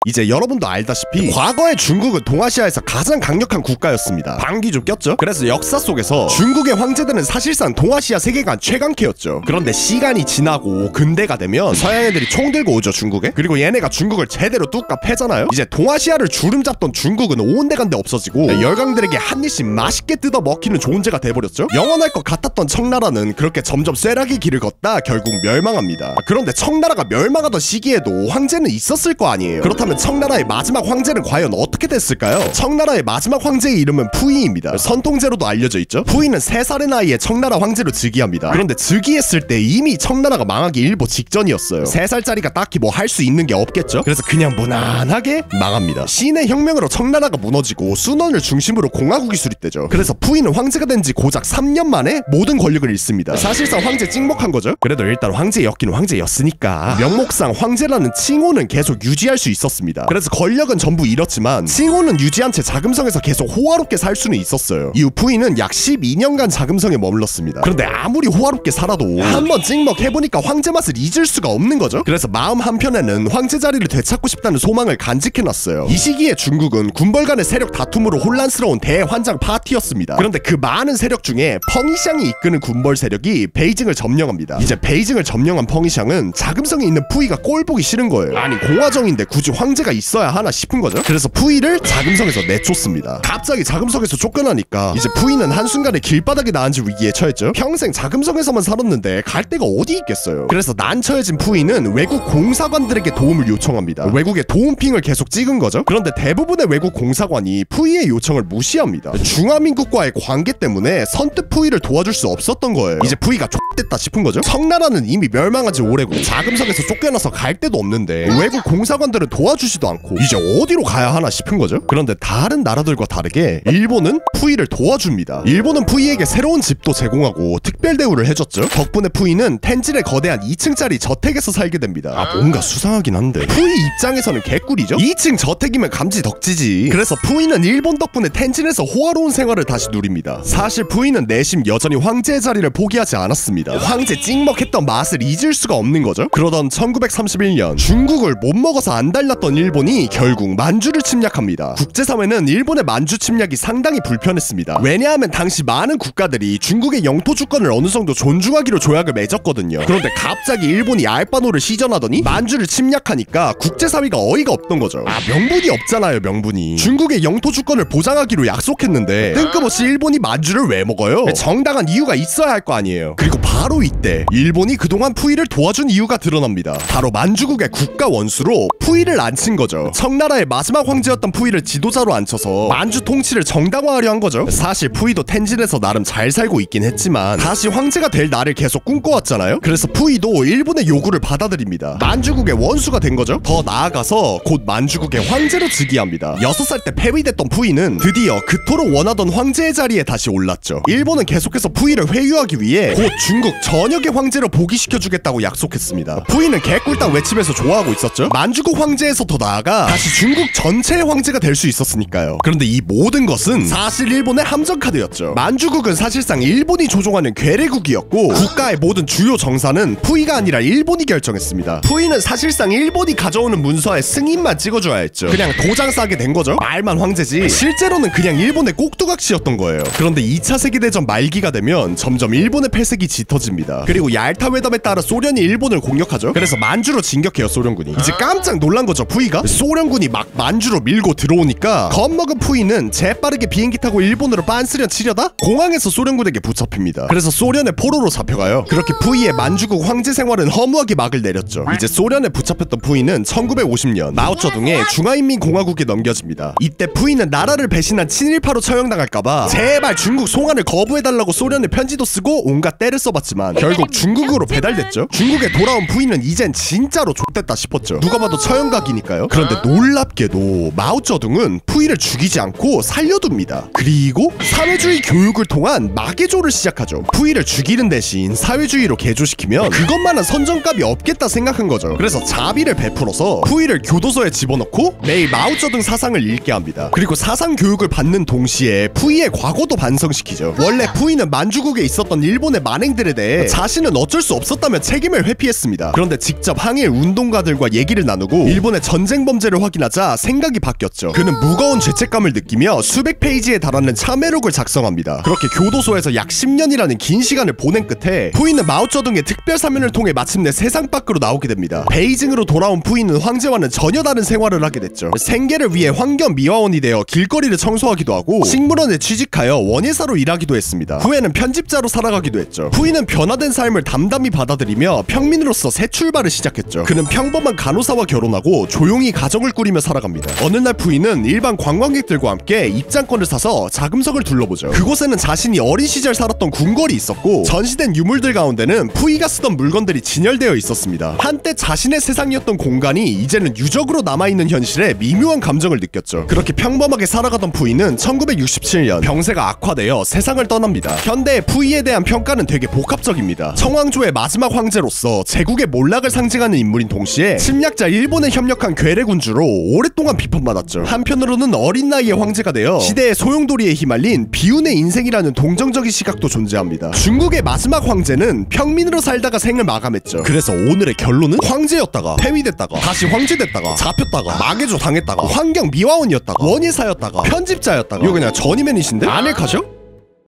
이제 여러분도 알다시피 과거의 중국은 동아시아에서 가장 강력한 국가였습니다. 방귀 좀 꼈죠? 그래서 역사 속에서 중국의 황제들은 사실상 동아시아 세계관 최강캐였죠. 그런데 시간이 지나고 근대가 되면 서양 애들이 총 들고 오죠, 중국에. 그리고 얘네가 중국을 제대로 뚝까 패잖아요. 이제 동아시아를 주름잡던 중국은 온데간데 없어지고 열강들에게 한 입씩 맛있게 뜯어 먹히는 존재가 돼버렸죠. 영원할 것 같았던 청나라는 그렇게 점점 쇠락의 길을 걷다 결국 멸망합니다. 그런데 청나라가 멸망하던 시기에도 황제는 있었을 거 아니에요. 그렇다면 청나라의 마지막 황제는 과연 어떻게 됐을까요? 청나라의 마지막 황제의 이름은 푸이입니다. 선통제로도 알려져 있죠. 푸이는 3살의 나이에 청나라 황제로 즉위합니다. 그런데 즉위했을 때 이미 청나라가 망하기 일보 직전이었어요. 3살짜리가 딱히 뭐 할 수 있는 게 없겠죠. 그래서 그냥 무난하게 망합니다. 신의 혁명으로 청나라가 무너지고 순원을 중심으로 공화국이 수립되죠. 그래서 푸이는 황제가 된 지 고작 3년 만에 모든 권력을 잃습니다. 사실상 황제 찍먹한 거죠. 그래도 일단 황제였긴 황제였으니까 명목상 황제라는 칭호는 계속 유지할 수 있었습니다. 그래서 권력은 전부 잃었지만 칭호는 유지한 채 자금성에서 계속 호화롭게 살 수는 있었어요. 이후 푸이는 약 12년간 자금성에 머물렀습니다. 그런데 아무리 호화롭게 살아도 한번 찍먹해보니까 황제 맛을 잊을 수가 없는 거죠. 그래서 마음 한편에는 황제 자리를 되찾고 싶다는 소망을 간직해놨어요. 이 시기에 중국은 군벌 간의 세력 다툼으로 혼란스러운 대환장 파티였습니다. 그런데 그 많은 세력 중에 펑이샹이 이끄는 군벌 세력이 베이징을 점령합니다. 이제 베이징을 점령한 펑이샹은 자금성이 있는 푸이가 꼴보기 싫은 거예요. 아니 공화정인데 굳이 황제가 있어야 하나 싶은 거죠. 그래서 푸이를 자금성에서 내쫓습니다. 갑자기 자금성에서 쫓겨나니까 이제 푸이는 한순간에 길바닥에 나앉을 위기에 처했죠. 평생 자금성에서만 살았는데 갈 데가 어디 있겠어요. 그래서 난처해진 푸이는 외국 공사관들에게 도움을 요청합니다. 외국의 도움핑을 계속 찍은 거죠. 그런데 대부분의 외국 공사관이 푸이의 요청을 무시합니다. 중화민국과의 관계 때문에 선뜻 푸이를 도와줄 수 없었던 거예요. 이제 푸이가 X됐다 싶은 거죠. 청나라는 이미 멸망한 지 오래고 자금성에서 쫓겨나서 갈 데도 없는데 외국 공사관들은 도와주지도 않고 이제 어디로 가야 하나 싶은 거죠. 그런데 다른 나라들과 다르게 일본은 푸이를 도와줍니다. 일본은 푸이에게 새로운 집도 제공하고 특별 대우를 해줬죠. 덕분에 푸이는 텐진의 거대한 2층짜리 저택에서 살게 됩니다. 뭔가 수상하긴 한데 푸이 입장에서는 개꿀이죠. 2층 저택이면 감지덕지지. 그래서 푸이는 일본 덕분에 텐진에서 호화로운 생활을 다시 누립니다. 사실 푸이는 내심 여전히 황제의 자리를 포기하지 않았습니다. 황제 찍먹했던 맛을 잊을 수가 없는 거죠. 그러던 1931년 중국을 못 먹어서 안달났던 일본이 결국 만주를 침략합니다. 국제사회는 일본의 만주 침략이 상당히 불편했습니다. 왜냐하면 당시 많은 국가들이 중국의 영토 주권을 어느 정도 존중하기로 조약을 맺었거든요. 그런데 갑자기 일본이 알바노를 시전하더니 만주를 침략하니까 국제사회가 어이가 없던 거죠. 명분이 없잖아요, 명분이. 중국의 영토 주권을 보장하기로 약속했는데 뜬금없이 일본이 만주를 왜 먹어요? 정당한 이유가 있어야 할 거 아니에요. 그리고 바로 이때 일본이 그동안 푸이를 도와준 이유가 드러납니다. 바로 만주국의 국가 원수로 푸이를 앉힌 거죠. 청나라의 마지막 황제였던 푸이를 지도자로 앉혀서 만주 통치를 정당화하려 한 거죠. 사실 푸이도 텐진에서 나름 잘 살고 있긴 했지만 다시 황제가 될 날을 계속 꿈꿔왔잖아요. 그래서 푸이도 일본의 요구를 받아들입니다. 만주국의 원수가 된 거죠. 더 나아가서 곧 만주국의 황제로 즉위합니다. 6살 때 폐위됐던 푸이는 드디어 그토록 원하던 황제의 자리에 다시 올랐죠. 일본은 계속해서 푸이를 회유하기 위해 곧 중국 전역의 황제로 복위시켜주겠다고 약속했습니다. 푸이는 개꿀당 외치면서 좋아하고 있었죠. 만주국 황제에서 더 나아가 다시 중국 전체의 황제가 될 수 있었으니까요. 그런데 이 모든 것은 사실 일본의 함정카드였죠. 만주국은 사실상 일본이 조종하는 괴뢰국이었고 국가의 모든 주요 정사는 푸이가 아니라 일본이 결정했습니다. 푸이는 사실상 일본이 가져오는 문서에 승인만 찍어줘야 했죠. 그냥 도장 싸게 된 거죠. 말만 황제지 실제로는 그냥 일본의 꼭두각시였던 거예요. 그런데 2차 세계대전 말기가 되면 점점 일본의 패색이 짙어집니다. 그리고 얄타 회담에 따라 소련이 일본을 공격하죠. 그래서 만주로 진격해요, 소련군이. 이제 깜짝 놀란 거죠, 푸이가. 소련군이 막 만주로 밀고 들어오니까 겁먹은 푸이는 재빠르게 비행기 타고 일본으로 빤스련 치려다 공항에서 소련군에게 붙잡힙니다. 그래서 소련의 포로로 잡혀가요. 그렇게 푸이의 만주국 황제 생활은 허무하게 막을 내렸죠. 이제 소련에 붙잡혔던 푸이는 1950년 마오쩌둥의 중화인민공화국에 넘겨집니다. 이때 푸이는 나라를 배신한 친일파로 처형당할까봐 제발 중국 송환을 거부해달라고 소련에 편지도 쓰고 온갖 떼를 써봤지만 결국 중국으로 배달됐죠. 중국에 돌아온 푸이는 이젠 진짜로 좆됐다 싶었죠. 누가 봐도 처형각이니까요. 그런데 놀랍게도 마오쩌둥은 푸이를 죽이지 않고 살려둡니다. 그리고 사회주의 교육을 통한 마개조를 시작하죠. 푸이를 죽이는 대신 사회주의로 개조시키면 그것만한 선전값이 없겠다 생각한 거죠. 그래서 자비를 베풀어서 푸이를 교도소에 집어넣고 매일 마오쩌둥 사상을 읽게 합니다. 그리고 사상 교육을 받는 동시에 푸이의 과거도 반성시키죠. 원래 푸이는 만주국에 있었던 일본의 만행들에 대해 자신은 어쩔 수 없었다며 책임을 회피했습니다. 그런데 직접 항일 운동가들과 얘기를 나누고 일본의 전쟁 범죄를 확인하자 생각이 바뀌었죠. 그는 무거운 죄책감을 느끼며 수백 페이지에 달하는 참회록을 작성합니다. 그렇게 교도소에서 약 10년이라는 긴 시간을 보낸 끝에 푸이는 마오쩌둥의 특별 사면을 통해 마침내 세상 밖으로 나오게 됩니다. 베이징으로 돌아온 푸이는 황제와는 전혀 다른 생활을 하게 됐죠. 생계를 위해 환경 미화원이 되어 길거리를 청소하기도 하고 식물원에 취직하여 원예사로 일하기도 했습니다. 후에는 편집자로 살아가기도 했죠. 푸이는 변화된 삶을 담담히 받아들이며 평민으로서 새 출발을 시작했죠. 그는 평범한 간호사와 결혼하고 조용히 가정을 꾸리며 살아갑니다. 어느 날 푸이는 일반 관광객들과 함께 입장권을 사서 자금석을 둘러보죠. 그곳에는 자신이 어린 시절 살았던 궁궐이 있었고 전시된 유물들 가운데는 푸이가 쓰던 물건들이 진열되어 있었습니다. 한때 자신의 세상이었던 공간이 이제는 유적으로 남아있는 현실에 미묘한 감정을 느꼈죠. 그렇게 평범하게 살아가던 푸이는 1967년 병세가 악화되어 세상을 떠납니다. 현대의 푸이에 대한 평가는 되게 복합적입니다. 청왕조의 마지막 황제로서 제국의 몰락을 상징하는 인물인 동시에 침략자 일본에 협력한 괴뢰군주로 오랫동안 비판받았죠. 한편으로는 어린 나이에 황제가 되어 시대의 소용돌이에 휘말린 비운의 인생이라는 동정적인 시각도 존재합니다. 중국의 마지막 황제는 평민으로 살다가 생을 마감했죠. 그래서 오늘의 결론은 황제였다가 폐위됐다가 다시 황제됐다가 잡혔다가 마개조 당했다가 환경 미화원이었다가 원예사였다가 편집자였다가 이거 그냥 전이맨이신데? 아넬카죠?